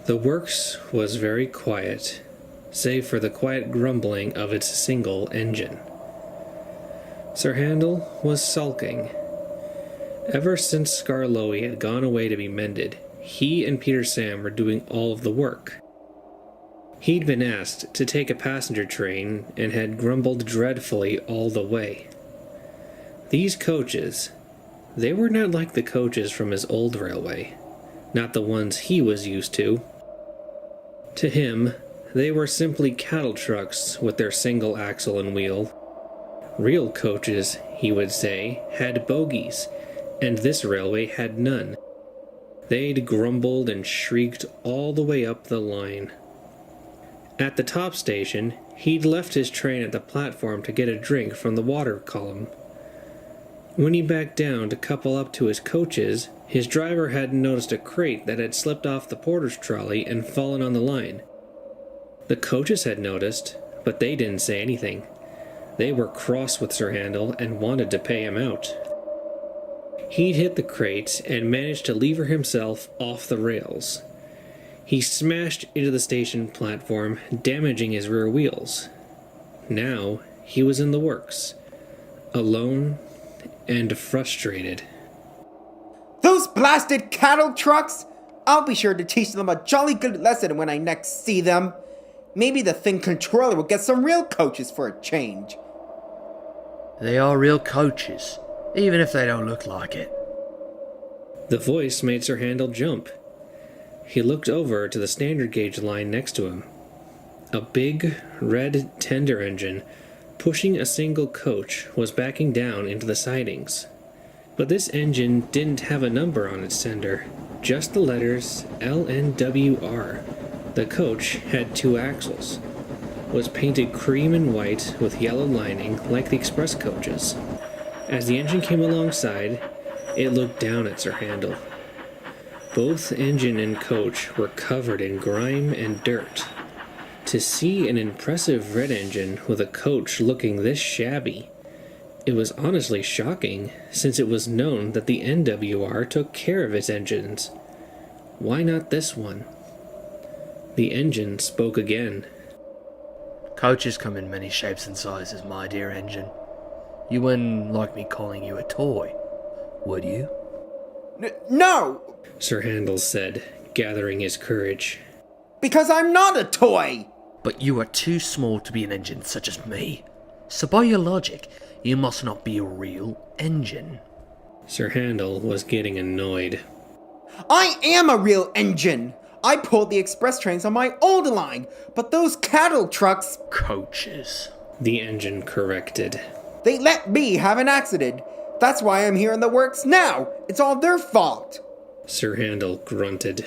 The works was very quiet, save for the quiet grumbling of its single engine. Sir Handel was sulking. Ever since Skarloey had gone away to be mended, he and Peter Sam were doing all of the work. He'd been asked to take a passenger train and had grumbled dreadfully all the way. These coaches, they were not like the coaches from his old railway, not the ones he was used to. To him, they were simply cattle trucks with their single axle and wheel. Real coaches, he would say, had bogies, and this railway had none. They'd grumbled and shrieked all the way up the line. At the top station, he'd left his train at the platform to get a drink from the water column. When he backed down to couple up to his coaches, his driver hadn't noticed a crate that had slipped off the porter's trolley and fallen on the line. The coaches had noticed, but they didn't say anything. They were cross with Sir Handel and wanted to pay him out. He'd hit the crate and managed to lever himself off the rails. He smashed into the station platform, damaging his rear wheels. Now he was in the works, alone and frustrated. Those blasted cattle trucks! I'll be sure to teach them a jolly good lesson when I next see them. Maybe the thing controller will get some real coaches for a change. They are real coaches, even if they don't look like it. The voice made Sir Handel jump. He looked over to the standard gauge line next to him. A big, red tender engine, pushing a single coach, was backing down into the sidings. But this engine didn't have a number on its tender, just the letters LNWR. The coach had 2 axles, was painted cream and white with yellow lining like the express coaches. As the engine came alongside, it looked down at Sir Handel. Both engine and coach were covered in grime and dirt. To see an impressive red engine with a coach looking this shabby, it was honestly shocking, since it was known that the NWR took care of its engines. Why not this one? The engine spoke again. Coaches come in many shapes and sizes, my dear engine. You wouldn't like me calling you a toy, would you? No! Sir Handel said, gathering his courage. Because I'm not a toy! But you are too small to be an engine such as me. So by your logic, you must not be a real engine. Sir Handel was getting annoyed. I am a real engine! I pulled the express trains on my old line, but those cattle trucks... Coaches. The engine corrected. They let me have an accident. That's why I'm here in the works now. It's all their fault. Sir Handel grunted.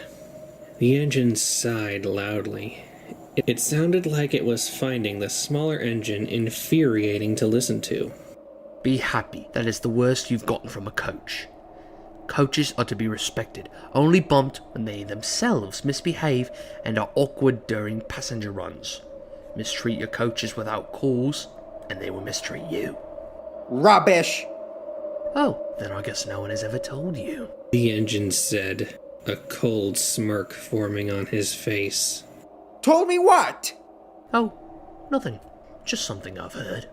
The engine sighed loudly. It sounded like it was finding the smaller engine infuriating to listen to. Be happy that is the worst you've gotten from a coach. Coaches are to be respected, only bumped when they themselves misbehave and are awkward during passenger runs. Mistreat your coaches without cause, and they will mistreat you. Rubbish! Oh, then I guess no one has ever told you. The engine said, a cold smirk forming on his face. Told me what? Oh, nothing. Just something I've heard.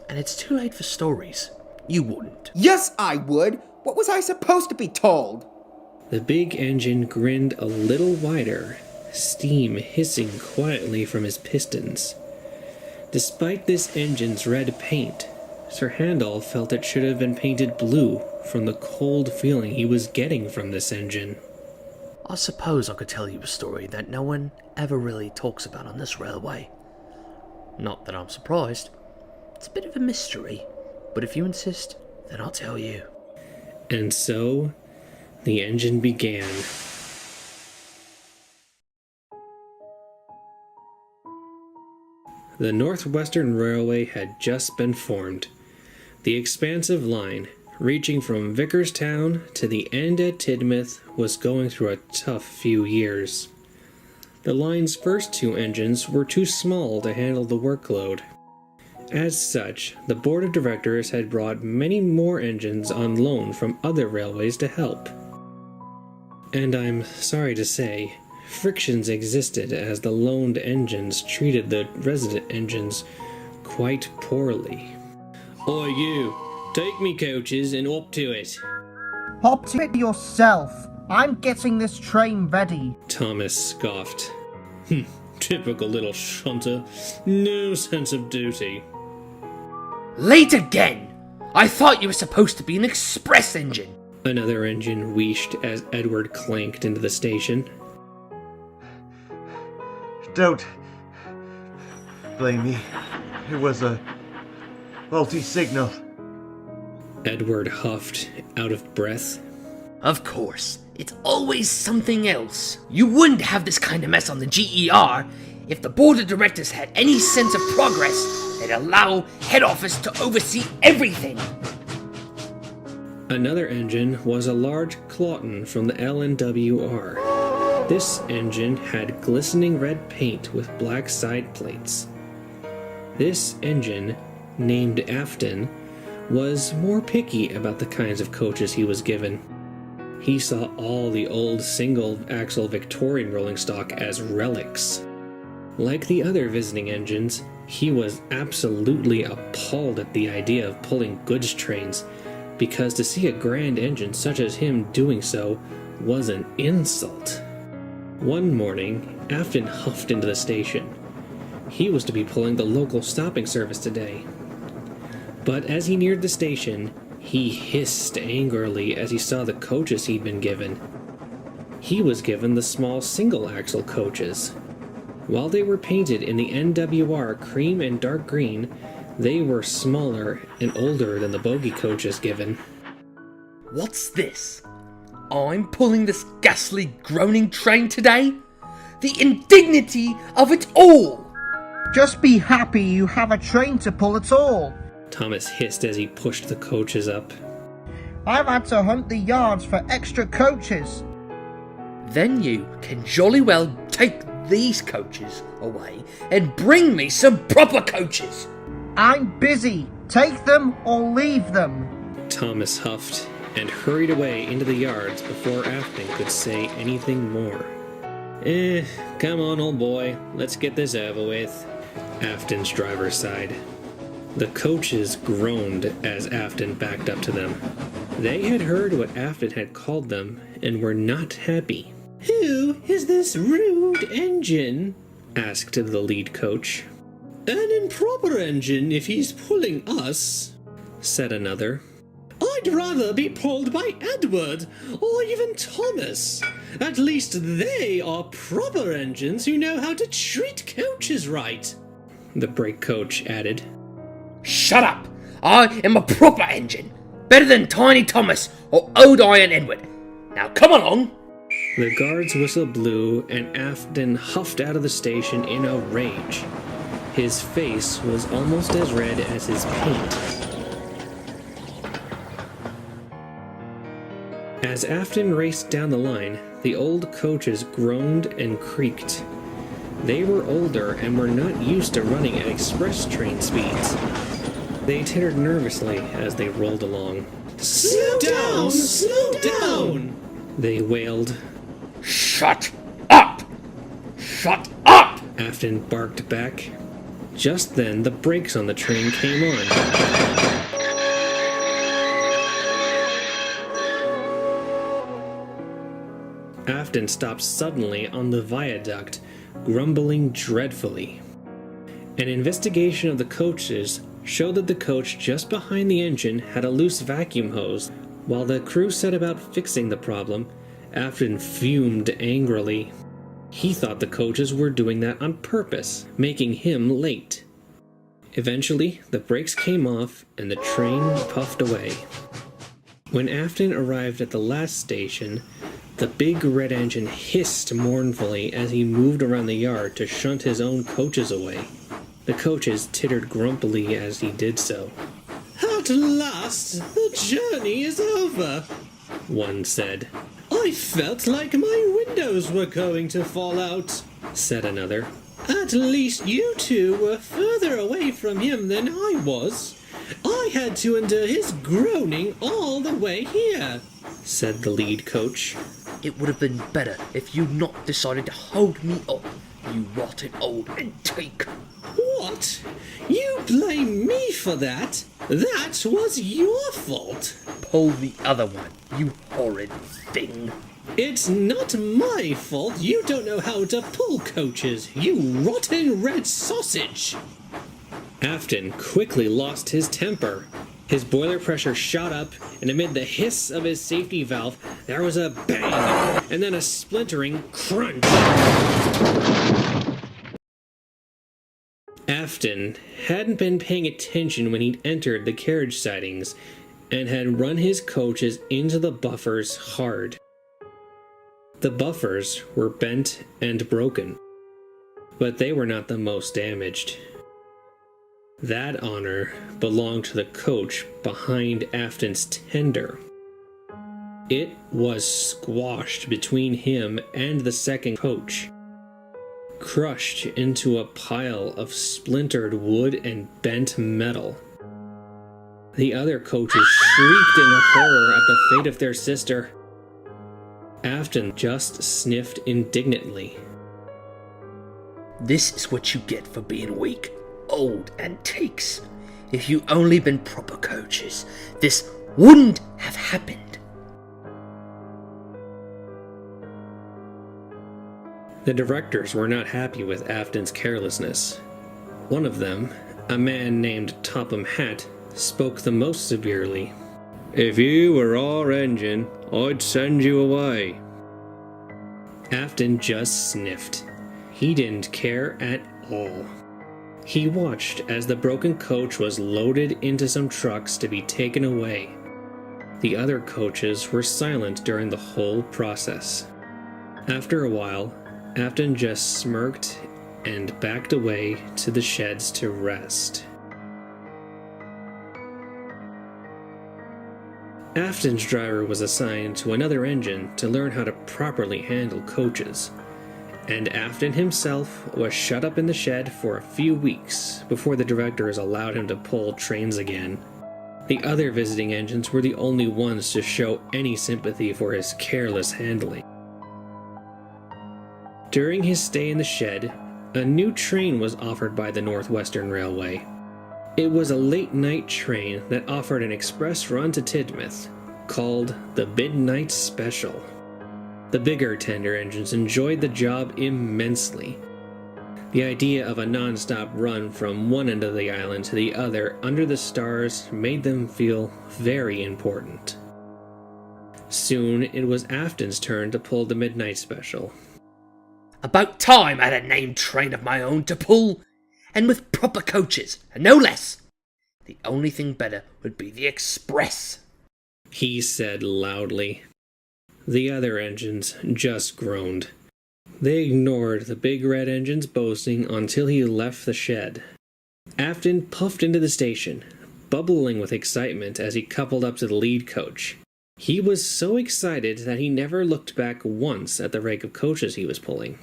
And it's too late for stories. You wouldn't. Yes, I would. What was I supposed to be told? The big engine grinned a little wider, steam hissing quietly from his pistons. Despite this engine's red paint, Sir Handel felt it should have been painted blue from the cold feeling he was getting from this engine. I suppose I could tell you a story that no one ever really talks about on this railway. Not that I'm surprised. It's a bit of a mystery, but if you insist, then I'll tell you. And so, the engine began. The Northwestern Railway had just been formed. The expansive line, reaching from Vickerstown to the end at Tidmouth, was going through a tough few years. The line's first 2 engines were too small to handle the workload. As such, the board of directors had brought many more engines on loan from other railways to help. And I'm sorry to say, frictions existed as the loaned engines treated the resident engines quite poorly. Oi you, take me coaches and up to it. Hop to it yourself. I'm getting this train ready. Thomas scoffed. Typical little shunter. No sense of duty. Late again! I thought you were supposed to be an express engine. Another engine wheeshed as Edward clanked into the station. Don't blame me. It was a faulty signal. Edward huffed, out of breath. Of course, it's always something else. You wouldn't have this kind of mess on the GER if the board of directors had any sense of progress. They'd allow head office to oversee everything. Another engine was a large Claughton from the LNWR. This engine had glistening red paint with black side plates. This engine, named Afton, was more picky about the kinds of coaches he was given. He saw all the old single-axle Victorian rolling stock as relics. Like the other visiting engines, he was absolutely appalled at the idea of pulling goods trains, because to see a grand engine such as him doing so was an insult. One morning, Afton huffed into the station. He was to be pulling the local stopping service today. But as he neared the station, he hissed angrily as he saw the coaches he'd been given. He was given the small single-axle coaches. While they were painted in the NWR cream and dark green, they were smaller and older than the bogie coaches given. What's this? I'm pulling this ghastly groaning train today? The indignity of it all! Just be happy you have a train to pull at all. Thomas hissed as he pushed the coaches up. I've had to hunt the yards for extra coaches. Then you can jolly well take these coaches away and bring me some proper coaches. I'm busy. Take them or leave them. Thomas huffed and hurried away into the yards before Afton could say anything more. Come on, old boy. Let's get this over with. Afton's driver sighed. The coaches groaned as Afton backed up to them. They had heard what Afton had called them and were not happy. "Who is this rude engine?" asked the lead coach. "An improper engine if he's pulling us," said another. "I'd rather be pulled by Edward or even Thomas. At least they are proper engines who know how to treat coaches right," the brake coach added. Shut up! I am a proper engine. Better than Tiny Thomas or Old Iron Edward. Now come along! The guard's whistle blew and Afton huffed out of the station in a rage. His face was almost as red as his paint. As Afton raced down the line, the old coaches groaned and creaked. They were older and were not used to running at express train speeds. They tittered nervously as they rolled along. "Slow down! Slow down!" they wailed. Shut up! Shut up! Afton barked back. Just then, the brakes on the train came on. Afton stopped suddenly on the viaduct, grumbling dreadfully. An investigation of the coaches showed that the coach just behind the engine had a loose vacuum hose. While the crew set about fixing the problem, Afton fumed angrily. He thought the coaches were doing that on purpose, making him late. Eventually, the brakes came off and the train puffed away. When Afton arrived at the last station, the big red engine hissed mournfully as he moved around the yard to shunt his own coaches away. The coaches tittered grumpily as he did so. "At last, the journey is over," one said. "I felt like my windows were going to fall out," said another. "At least you two were further away from him than I was. I had to endure his groaning all the way here," said the lead coach. It would have been better if you'd not decided to hold me up, you rotten old antique. What? You blame me for that? That was your fault. Pull the other one, you horrid thing. It's not my fault you don't know how to pull coaches, you rotten red sausage. Afton quickly lost his temper. His boiler pressure shot up, and amid the hiss of his safety valve, there was a bang, and then a splintering crunch. Afton hadn't been paying attention when he'd entered the carriage sidings, and had run his coaches into the buffers hard. The buffers were bent and broken, but they were not the most damaged. That honor belonged to the coach behind Afton's tender. It was squashed between him and the second coach, crushed into a pile of splintered wood and bent metal. The other coaches shrieked in horror at the fate of their sister. Afton just sniffed indignantly. This is what you get for being weak, old antiques. If you only been proper coaches, this wouldn't have happened. The directors were not happy with Afton's carelessness. One of them, a man named Topham Hatt, spoke the most severely. If you were our engine, I'd send you away. Afton just sniffed. He didn't care at all. He watched as the broken coach was loaded into some trucks to be taken away. The other coaches were silent during the whole process. After a while, Afton just smirked and backed away to the sheds to rest. Afton's driver was assigned to another engine to learn how to properly handle coaches, and Afton himself was shut up in the shed for a few weeks before the directors allowed him to pull trains again. The other visiting engines were the only ones to show any sympathy for his careless handling. During his stay in the shed, a new train was offered by the Northwestern Railway. It was a late-night train that offered an express run to Tidmouth, called the Midnight Special. The bigger tender engines enjoyed the job immensely. The idea of a non-stop run from one end of the island to the other under the stars made them feel very important. Soon it was Afton's turn to pull the Midnight Special. About time I had a named train of my own to pull, and with proper coaches, and no less. The only thing better would be the express, he said loudly. The other engines just groaned. They ignored the big red engine's boasting until he left the shed. Afton puffed into the station, bubbling with excitement as he coupled up to the lead coach. He was so excited that he never looked back once at the rake of coaches he was pulling.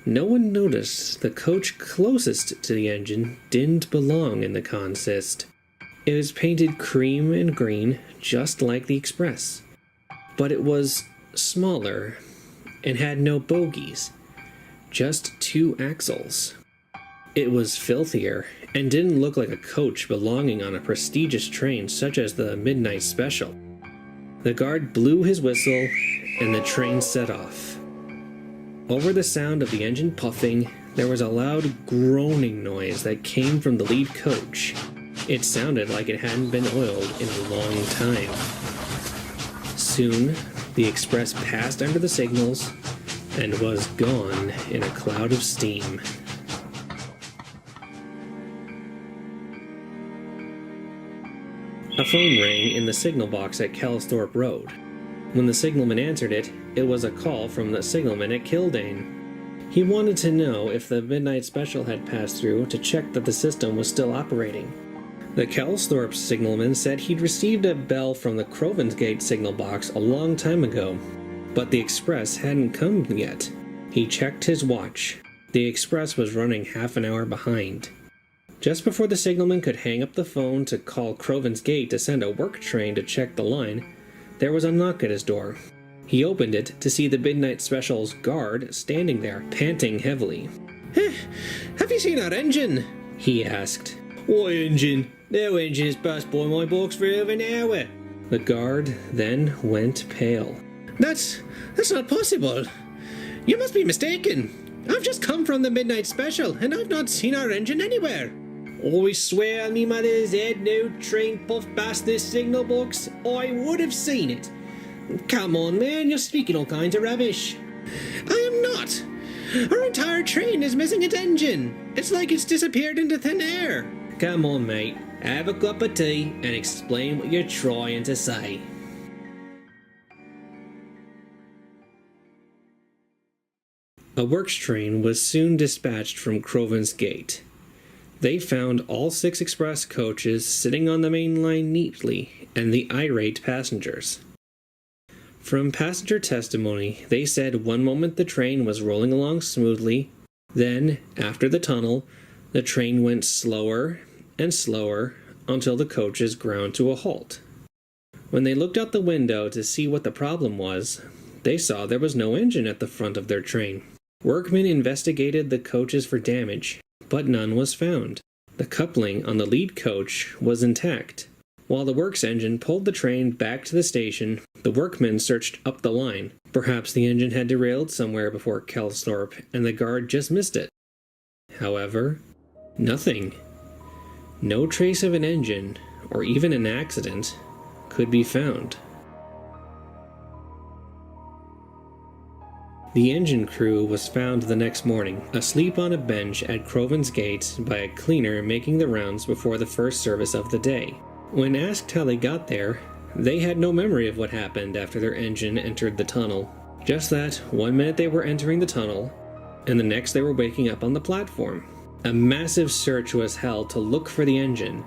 No one noticed the coach closest to the engine didn't belong in the consist. It was painted cream and green, just like the Express, but it was smaller and had no bogies, just 2 axles. It was filthier and didn't look like a coach belonging on a prestigious train such as the Midnight Special. The guard blew his whistle and the train set off. Over the sound of the engine puffing, there was a loud groaning noise that came from the lead coach. It sounded like it hadn't been oiled in a long time. Soon, the express passed under the signals and was gone in a cloud of steam. A phone rang in the signal box at Kelsthorpe Road. When the signalman answered it, it was a call from the signalman at Kildane. He wanted to know if the Midnight Special had passed through to check that the system was still operating. The Kelsthorpe signalman said he'd received a bell from the Crovansgate signal box a long time ago, but the express hadn't come yet. He checked his watch. The express was running half an hour behind. Just before the signalman could hang up the phone to call Crovansgate to send a work train to check the line, there was a knock at his door. He opened it to see the Midnight Special's guard standing there, panting heavily. Have you seen our engine? He asked. What engine? No engine has passed by my box for over an hour. The guard then went pale. That's not possible. You must be mistaken. I've just come from the Midnight Special, and I've not seen our engine anywhere. I swear on me mother's head, no train puffed past this signal box. I would have seen it. Come on, man, you're speaking all kinds of rubbish. I am not. Our entire train is missing its engine. It's like it's disappeared into thin air. Come on, mate. Have a cup of tea and explain what you're trying to say. A works train was soon dispatched from Crovan's Gate. They found all 6 express coaches sitting on the main line neatly, and the irate passengers. From passenger testimony, they said one moment the train was rolling along smoothly, then, after the tunnel, the train went slower and slower until the coaches ground to a halt. When they looked out the window to see what the problem was, they saw there was no engine at the front of their train. Workmen investigated the coaches for damage, but none was found. The coupling on the lead coach was intact. While the works engine pulled the train back to the station, the workmen searched up the line. Perhaps the engine had derailed somewhere before Kelsthorpe, and the guard just missed it. However, nothing. No trace of an engine, or even an accident, could be found. The engine crew was found the next morning, asleep on a bench at Crovan's Gate by a cleaner making the rounds before the first service of the day. When asked how they got there, they had no memory of what happened after their engine entered the tunnel. Just that, one minute they were entering the tunnel, and the next they were waking up on the platform. A massive search was held to look for the engine,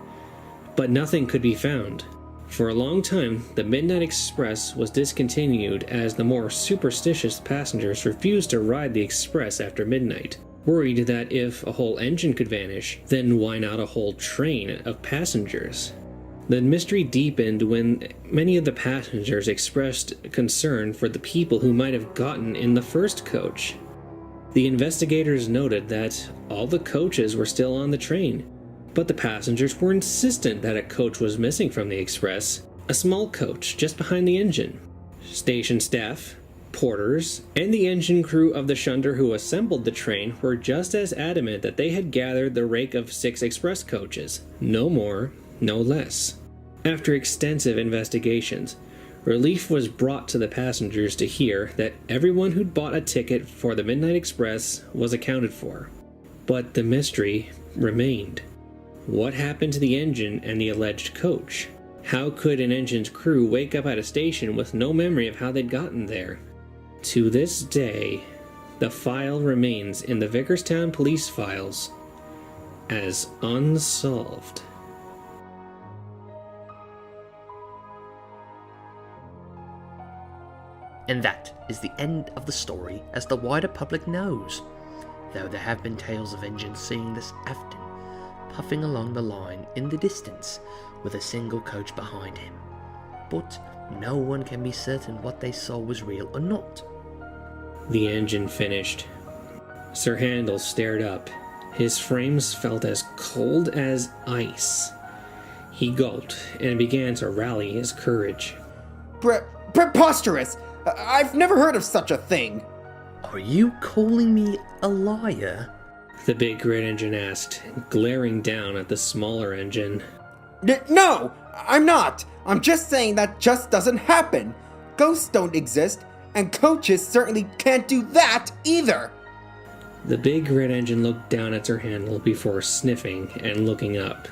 but nothing could be found. For a long time, the Midnight Express was discontinued as the more superstitious passengers refused to ride the express after midnight, worried that if a whole engine could vanish, then why not a whole train of passengers? The mystery deepened when many of the passengers expressed concern for the people who might have gotten in the first coach. The investigators noted that all the coaches were still on the train, but the passengers were insistent that a coach was missing from the express, a small coach just behind the engine. Station staff, porters, and the engine crew of the shunder who assembled the train were just as adamant that they had gathered the rake of 6 express coaches, no more, no less. After extensive investigations, relief was brought to the passengers to hear that everyone who'd bought a ticket for the Midnight Express was accounted for. But the mystery remained. What happened to the engine and the alleged coach? How could an engine's crew wake up at a station with no memory of how they'd gotten there? To this day, the file remains in the Vicarstown police files as unsolved. And that is the end of the story as the wider public knows, though there have been tales of engines seeing this Afton puffing along the line in the distance with a single coach behind him. But no one can be certain what they saw was real or not. The engine finished. Sir Handel stared up. His frames felt as cold as ice. He gulped and began to rally his courage. Preposterous! I've never heard of such a thing. Are you calling me a liar? The big grid engine asked, glaring down at the smaller engine. No, I'm not. I'm just saying that just doesn't happen. Ghosts don't exist, and coaches certainly can't do that either. The big red engine looked down at Sir Handel before sniffing and looking up.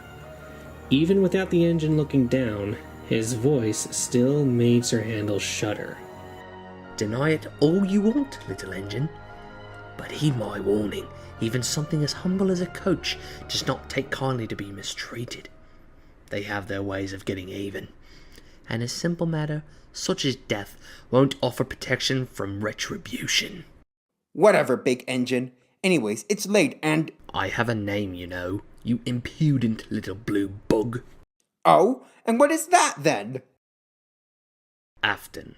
Even without the engine looking down, his voice still made Sir Handel shudder. Deny it all you want, little engine, but heed my warning. Even something as humble as a coach does not take kindly to be mistreated. They have their ways of getting even, and a simple matter such as death won't offer protection from retribution. Whatever, big engine. Anyways, it's late and... I have a name, you know, you impudent little blue bug. Oh? And what is that then? Afton.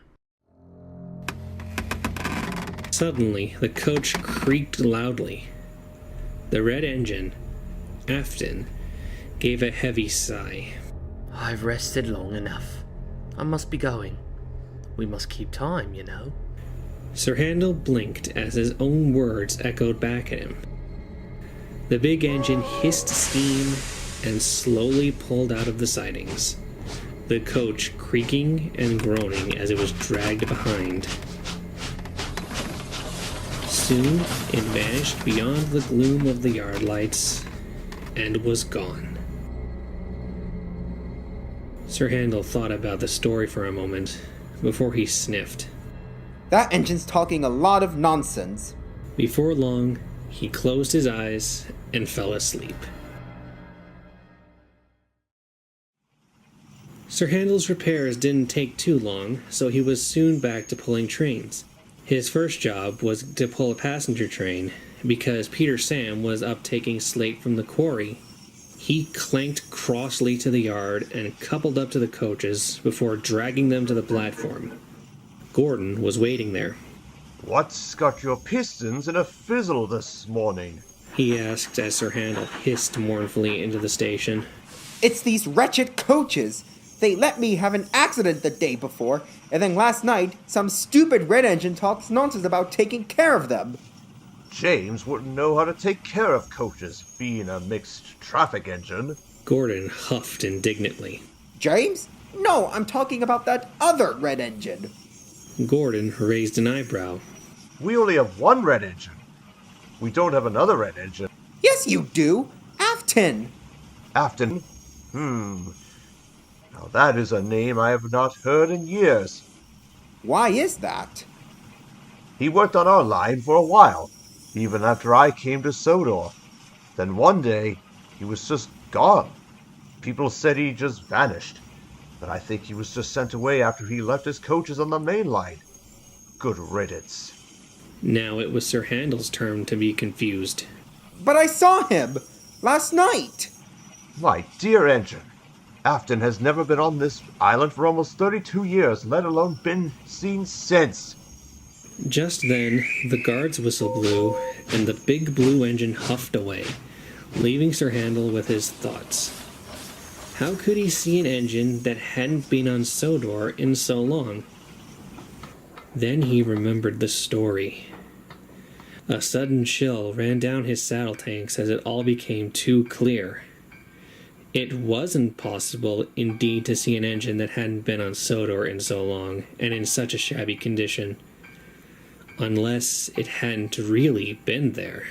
Suddenly, the coach creaked loudly. The red engine, Afton, gave a heavy sigh. I've rested long enough. I must be going. We must keep time, you know. Sir Handel blinked as his own words echoed back at him. The big engine hissed steam and slowly pulled out of the sidings, the coach creaking and groaning as it was dragged behind. Soon it vanished beyond the gloom of the yard lights and was gone. Sir Handel thought about the story for a moment before he sniffed. That engine's talking a lot of nonsense. Before long, he closed his eyes and fell asleep. Sir Handel's repairs didn't take too long, so he was soon back to pulling trains. His first job was to pull a passenger train, because Peter Sam was up taking slate from the quarry. He clanked crossly to the yard and coupled up to the coaches before dragging them to the platform. Gordon was waiting there. What's got your pistons in a fizzle this morning? He asked as Sir Handel hissed mournfully into the station. It's these wretched coaches. They let me have an accident the day before, and then last night, some stupid red engine talks nonsense about taking care of them. James wouldn't know how to take care of coaches, being a mixed traffic engine. Gordon huffed indignantly. James? No, I'm talking about that other red engine. Gordon raised an eyebrow. We only have one red engine. We don't have another red engine. Yes, you do. Afton. Afton? Now that is a name I have not heard in years. Why is that? He worked on our line for a while, even after I came to Sodor. Then one day, he was just gone. People said he just vanished, but I think he was just sent away after he left his coaches on the main line. Good riddance. Now it was Sir Handel's turn to be confused. But I saw him last night. My dear engine, Afton has never been on this island for almost 32 years, let alone been seen since. Just then, the guard's whistle blew, and the big blue engine huffed away, leaving Sir Handel with his thoughts. How could he see an engine that hadn't been on Sodor in so long? Then he remembered the story. A sudden chill ran down his saddle tanks as it all became too clear. It wasn't possible, indeed, to see an engine that hadn't been on Sodor in so long, and in such a shabby condition. Unless it hadn't really been there.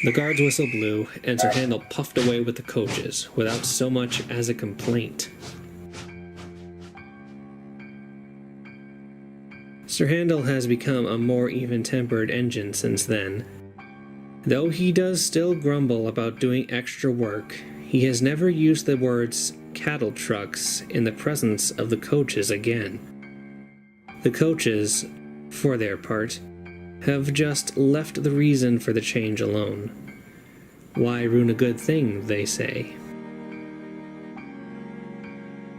The guard's whistle blew, and Sir Handel puffed away with the coaches, without so much as a complaint. Sir Handel has become a more even-tempered engine since then. Though he does still grumble about doing extra work, he has never used the words cattle trucks in the presence of the coaches again. The coaches, for their part, have just left the reason for the change alone. Why ruin a good thing, they say.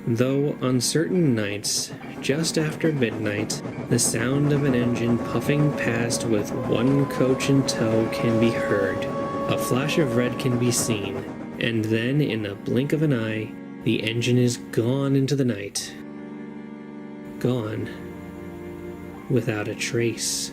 Though on certain nights, just after midnight, the sound of an engine puffing past with one coach in tow can be heard, a flash of red can be seen, and then in a blink of an eye, the engine is gone into the night. Gone without a trace.